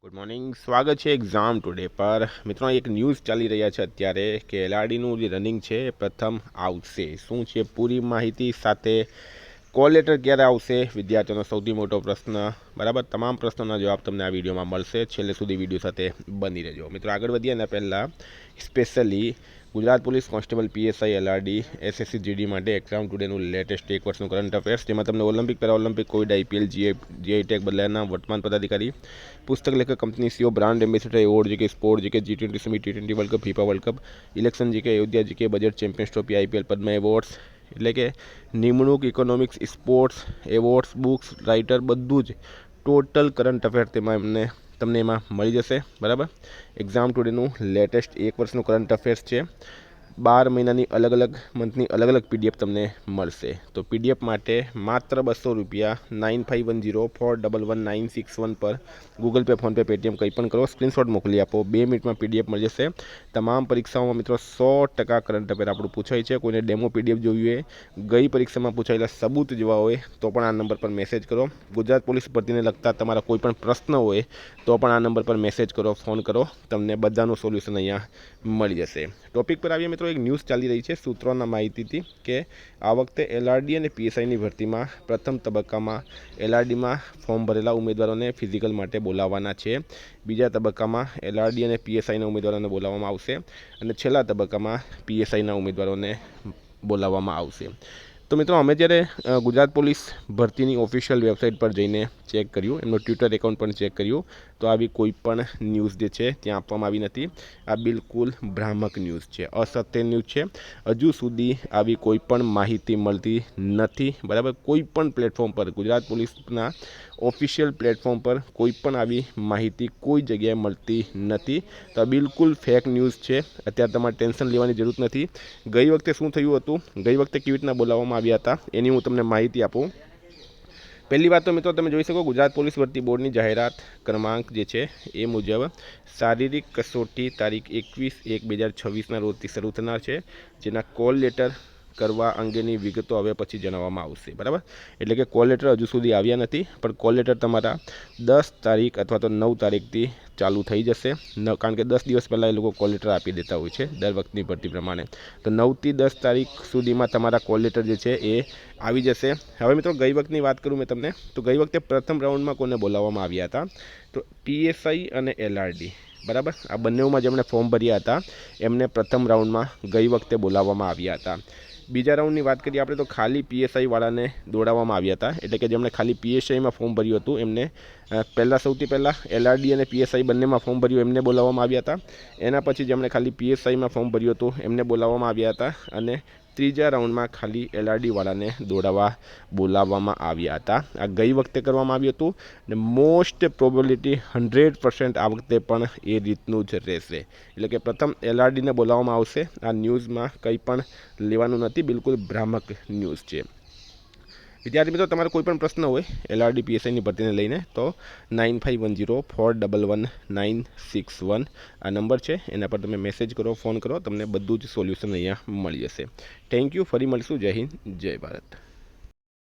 Good morning, સ્વાગત છે exam today પર। મિત્રો, એક ન્યૂઝ ચાલી રહ્યા છે અત્યારે કે એલઆરડીનું જે રનિંગ છે એ પ્રથમ આવશે। શું છે પૂરી માહિતી સાથે કોલ લેટર ક્યારે આવશે, વિદ્યાર્થીઓનો સૌથી મોટો પ્રશ્ન। બરાબર, તમામ પ્રશ્નોના જવાબ તમને આ વિડીયોમાં મળશે, છેલ્લે સુધી વિડીયો સાથે બની રહેજો। મિત્રો, આગળ વધીએ એના પહેલાં specially Gujarat police constable PSI LRD SSC GD માટે એક્ઝામ ટુડેનું લેટેસ્ટ એક વર્ષનું કરંટ અફેર્સ, જેમાં તમને Olympic, Paralympic, Covid, IPL, GI tag બદલાયાના વર્તમાન પદાધિકારી, પુસ્તક લેખક, company CEO, brand ambassador, award GK, sport GK, G20 summit, T20 world cup, FIFA world cup, election GK, Ayodhya GK, budget, champions trophy, IPL, Padma awards, એટલે કે નિમણૂક, economics, sports, awards, books, writer, બધું જ ટોટલ કરંટ અફેર તમને એમાં મળી જશે। બરાબર, એક્ઝામ ટુડેનું લેટેસ્ટ એક વર્ષનું કરંટ અફેર્સ છે। 12 મહિનાની અલગ અલગ મંથની અલગ અલગ પીડીએફ તમને મળશે। તો પીડીએફ માટે માત્ર 200 રૂપિયા 9510411961 પર ગૂગલ પે, ફોનપે, પેટીએમ કંઈ પણ કરો, સ્ક્રીનશોટ મોકલી આપો, 2 મિનિટમાં પીડીએફ મળી જશે। તમામ પરીક્ષાઓમાં મિત્રો 100% કરંટ અફેર આપણું પૂછાય છે। કોઈને ડેમો પીડીએફ જોવી હોય, ગઈ પરીક્ષામાં પૂછાયેલા સબૂત જોવા હોય તો પણ આ નંબર પર મેસેજ કરો। ગુજરાત પોલીસ ભરતીને લગતા તમારા કોઈ પણ પ્રશ્ન હોય તો પણ આ નંબર પર મેસેજ કરો, ફોન કરો, તમને બધાનું સોલ્યુશન અહીંયા મળી જશે। ટોપિક પર આવીએ મિત્રો, એક ન્યૂઝ ચાલી રહી છે સૂત્રોના માહિતીથી કે આ વખતે એલઆરડી અને પીએસઆઈની ભરતીમાં પ્રથમ તબક્કામાં એલઆરડીમાં ફોર્મ ભરેલા ઉમેદવારોને ફિઝિકલ માટે બોલાવવાના છે। બીજા તબક્કામાં એલઆરડી અને પીએસઆઈના ઉમેદવારોને બોલાવવામાં આવશે અને છેલ્લા તબક્કામાં પીએસઆઈના ઉમેદવારોને બોલાવવામાં આવશે। તો મિત્રો, અમે જ્યારે ગુજરાત પોલીસ ભરતીની ઓફિશિયલ વેબસાઇટ પર જઈને ચેક કર્યું, એમનું ટ્વિટર એકાઉન્ટ પણ ચેક કર્યું, તો આવી કોઈ પણ ન્યૂઝ જે છે ત્યાં આપવામાં આવી નથી। આ બિલકુલ ભ્રામક ન્યૂઝ છે, અસત્ય ન્યૂઝ છે। હજુ સુધી આવી કોઈ પણ માહિતી મળતી નથી। બરાબર, કોઈ પણ પ્લેટફોર્મ પર, ગુજરાત પોલીસના ઓફિશિયલ પ્લેટફોર્મ પર કોઈ પણ આવી માહિતી કોઈ જગ્યાએ મળતી નથી। તો આ બિલકુલ ફેક ન્યૂઝ છે। અત્યારે તમારે ટેન્શન લેવાની જરૂર નથી। ગઈ વખતે શું થયું હતું, ગઈ વખતે કેવી રીતના બોલાવવામાં આવ્યા હતા એની હું તમને માહિતી આપું। પહેલી વાત તો મિત્રો, તમે જોઈ શકો ગુજરાત પોલીસ ભરતી બોર્ડની જાહેરાત ક્રમાંક જે છે એ મુજબ શારીરિક કસોટી તારીખ 21/1/2026ના રોજથી શરૂ થનાર છે, જેના કોલ લેટર કરવા અંગેની વિગતો હવે પછી જણાવવામાં આવશે। બરાબર, એટલે કે કોલ લેટર હજુ સુધી આવ્યા નથી, પણ કોલ લેટર તમારા 10 તારીખ અથવા તો 9 તારીખથી ચાલુ થઈ જશે। કારણ કે 10 દિવસ પહેલાં એ લોકો કોલ લેટર આપી દેતા હોય છે દર વખતની ભરતી પ્રમાણે। તો 9 થી 10 તારીખ સુધીમાં તમારા કોલ લેટર જે છે એ આવી જશે। હવે મિત્રો, ગઈ વખતની વાત કરું મેં તમને, તો ગઈ વખતે પ્રથમ રાઉન્ડમાં કોને બોલાવવામાં આવ્યા હતા, તો પીએસઆઈ અને એલઆરડી, બરાબર, આ બંનેમાં જેમણે ફોર્મ ભર્યા હતા એમને પ્રથમ રાઉન્ડમાં ગઈ વખતે બોલાવવામાં આવ્યા હતા। બીજા રાઉન્ડની વાત કરીએ આપણે, તો ખાલી પીએસઆઈવાળાને દોડાવવામાં આવ્યા હતા, એટલે કે જેમણે ખાલી પીએસઆઈમાં ફોર્મ ભર્યું હતું એમને સૌથી પહેલાં એલઆરડી અને પીએસઆઈ બંનેમાં ફોર્મ ભર્યું એમને બોલાવવામાં આવ્યા હતા। એના પછી જેમણે ખાલી પીએસઆઈમાં ફોર્મ ભર્યું હતું એમને બોલાવવામાં આવ્યા હતા, અને ત્રીજા રાઉન્ડમાં ખાલી એલઆરડીવાળાને બોલાવવામાં આવ્યા હતા। આ ગઈ વખતે કરવામાં આવ્યું હતું ને મોસ્ટ પ્રોબેબિલિટી 100% આ વખતે પણ એ રીતનું જ રહેશે। એટલે કે પ્રથમ એલઆરડીને બોલાવવામાં આવશે। આ ન્યૂઝમાં કંઈ પણ લેવાનું નથી, બિલકુલ ભ્રામક ન્યૂઝ છે। વિદ્યાર્થી મિત્રો, તમારો કોઈ પણ પ્રશ્ન હોય એલઆરડી પીએસઆઈની ભરતીને લઈને તો 9510411961 આ નંબર છે, એના પર તમે મેસેજ કરો, ફોન કરો, તમને બધું જ સોલ્યુશન અહીંયા મળી જશે। થેન્ક યુ, ફરી મળીશું। જય હિન્દ, જય ભારત।